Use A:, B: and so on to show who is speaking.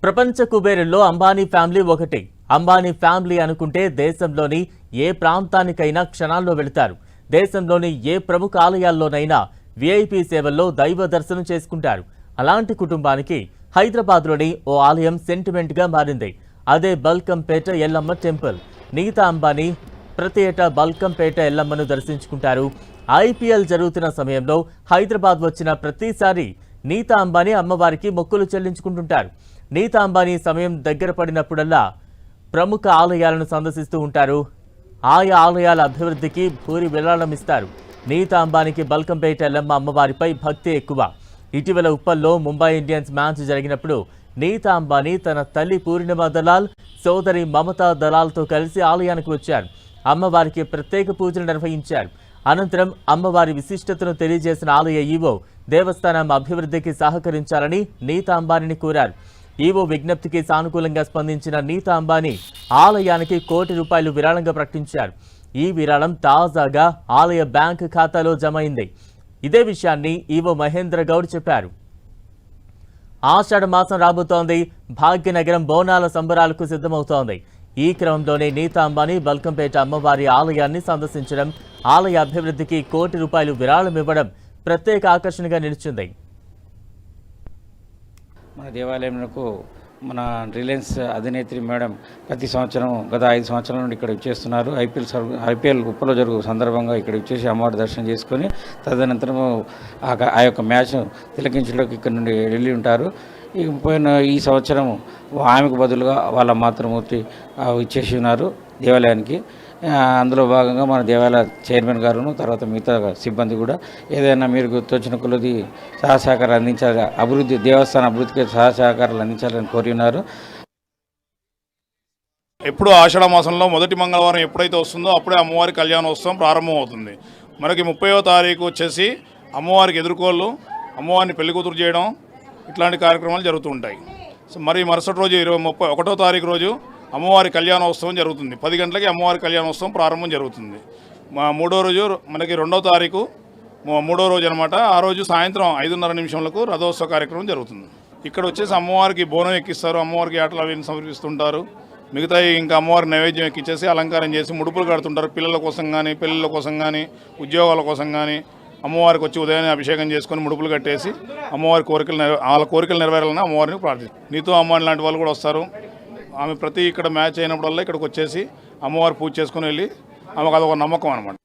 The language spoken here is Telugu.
A: ప్రపంచ కుబేరుల్లో అంబానీ ఫ్యామిలీ ఒకటి. అంబానీ ఫ్యామిలీ అనుకుంటే దేశంలోని ఏ ప్రాంతానికైనా క్షణాల్లో వెళతారు. దేశంలోని ఏ ప్రముఖ ఆలయాల్లోనైనా విఐపి సేవల్లో దైవ దర్శనం చేసుకుంటారు. అలాంటి కుటుంబానికి హైదరాబాద్లోని ఓ ఆలయం సెంటిమెంట్ గా మారింది. అదే బల్కంపేట ఎల్లమ్మ టెంపుల్. నీతా అంబానీ ప్రతి ఏటా బల్కంపేట ఎల్లమ్మను దర్శించుకుంటారు. ఐపీఎల్ జరుగుతున్న సమయంలో హైదరాబాద్ వచ్చిన ప్రతిసారి నీతా అంబానీ అమ్మవారికి మొక్కులు చెల్లించుకుంటుంటారు. నీతా అంబానీ సమయం దగ్గర పడినప్పుడల్లా ప్రముఖ ఆలయాలను సందర్శిస్తూ ఉంటారు. ఆయా ఆలయాల అభివృద్ధికి పూరి విరాళమిస్తారు. నీతా అంబానీకి బల్కంపేట ఎల్లమ్మ అమ్మవారిపై భక్తి ఎక్కువ. ఇటీవల ఉప్పల్లో ముంబై ఇండియన్స్ మ్యాచ్ జరిగినప్పుడు నీతా అంబానీ తన తల్లి పూర్ణిమ దలాల్, సోదరి మమతా దలాల్తో కలిసి ఆలయానికి వచ్చారు. అమ్మవారికి ప్రత్యేక పూజలు నిర్వహించారు. అనంతరం అమ్మవారి విశిష్టతను తెలియజేసిన ఆలయ ఈవో దేవస్థానం అభివృద్ధికి సహకరించాలని నీతా అంబానీని కోరారు. ఈవో విజ్ఞప్తికి సానుకూలంగా స్పందించిన నీతా అంబానీ ఆలయానికి ₹1 కోటి విరాళంగా ప్రకటించారు. ఈ విరాళం తాజాగా ఆలయ బ్యాంక్ ఖాతాలో జమ అయింది. ఇదే విషయాన్ని ఈవో మహేంద్ర గౌడ్ చెప్పారు. ఆషాఢ మాసం రాబోతోంది. భాగ్యనగరం బోనాల సంబరాలకు సిద్ధమవుతోంది. ఈ క్రమంలోనే నీతా అంబానీ బల్కంపేట అమ్మవారి ఆలయాన్ని సందర్శించడం, ఆలయ అభివృద్ధికి ₹1 కోటి విరాళం ఇవ్వడం ప్రత్యేక ఆకర్షణగా నిలిచింది.
B: మన దేవాలయంకు మన రిలయన్స్ అధినేత్రి మేడం ప్రతి సంవత్సరం గత 5 సంవత్సరాల నుండి ఇక్కడ చేస్తున్నారు. ఐపీఎల్ ఉప్పలో జరుగు సందర్భంగా ఇక్కడ వచ్చేసి అమ్మవారి దర్శనం చేసుకొని తదనంతరం ఆ యొక్క మ్యాచ్ తిలకించడానికి ఇక్కడ నుండి వెళ్ళి ఉంటారు. ఈ సంవత్సరం ఆమెకు బదులుగా వాళ్ళ మాతృమూర్తి ఇచ్చేసి ఉన్నారు దేవాలయానికి. అందులో భాగంగా మన దేవాలయ చైర్మన్ గారును తర్వాత మిగతా సిబ్బంది కూడా ఏదైనా మీరు గుర్తొచ్చిన కొలది సహసహకారాలు అందించాలి, దేవస్థాన అభివృద్ధికి సహసహకారాలు అందించాలని కోరి ఉన్నారు.
C: ఎప్పుడు ఆషాఢ మాసంలో మొదటి మంగళవారం ఎప్పుడైతే వస్తుందో అప్పుడే అమ్మవారి కళ్యాణోత్సవం ప్రారంభం అవుతుంది. మనకి 30వ తారీఖు వచ్చేసి అమ్మవారికి ఎదుర్కోళ్ళు, అమ్మవారిని పెళ్లి కూతురు చేయడం ఇట్లాంటి కార్యక్రమాలు జరుగుతూ ఉంటాయి. మరి మరుసటి రోజు 31వ తారీఖు రోజు అమ్మవారి కళ్యాణోత్సవం జరుగుతుంది. 10 గంటలకి అమ్మవారి కళ్యాణోత్సవం ప్రారంభం జరుగుతుంది. మూడో రోజు మనకి 2వ తారీఖు మూడో రోజు అనమాట. ఆ రోజు సాయంత్రం 5:30 రథోత్సవ కార్యక్రమం జరుగుతుంది. ఇక్కడ వచ్చేసి అమ్మవారికి బోనం ఎక్కిస్తారు, అమ్మవారికి ఆటలు అవి సమర్పిస్తుంటారు. మిగతా ఇంకా అమ్మవారి నైవేద్యం ఎక్కించేసి అలంకారం చేసి ముడుపులు కడుతుంటారు. పిల్లల కోసం కానీ, పెళ్ళిళ్ళ కోసం కానీ, ఉద్యోగాల కోసం కానీ అమ్మవారికి వచ్చి ఉదయాన్నే అభిషేకం చేసుకొని ముడుపులు కట్టేసి అమ్మవారి వాళ్ళ కోరికలు నెరవేరాలని అమ్మవారిని ప్రార్థిస్తారు. నీతో అమ్మవారి లాంటి వాళ్ళు కూడా వస్తారు. ఆమె ఇక్కడ మ్యాచ్ అయినప్పుడల్లా ఇక్కడికి వచ్చేసి అమ్మవారి పూజ చేసుకుని వెళ్ళి ఆమెకు అదొక నమ్మకం అనమాట.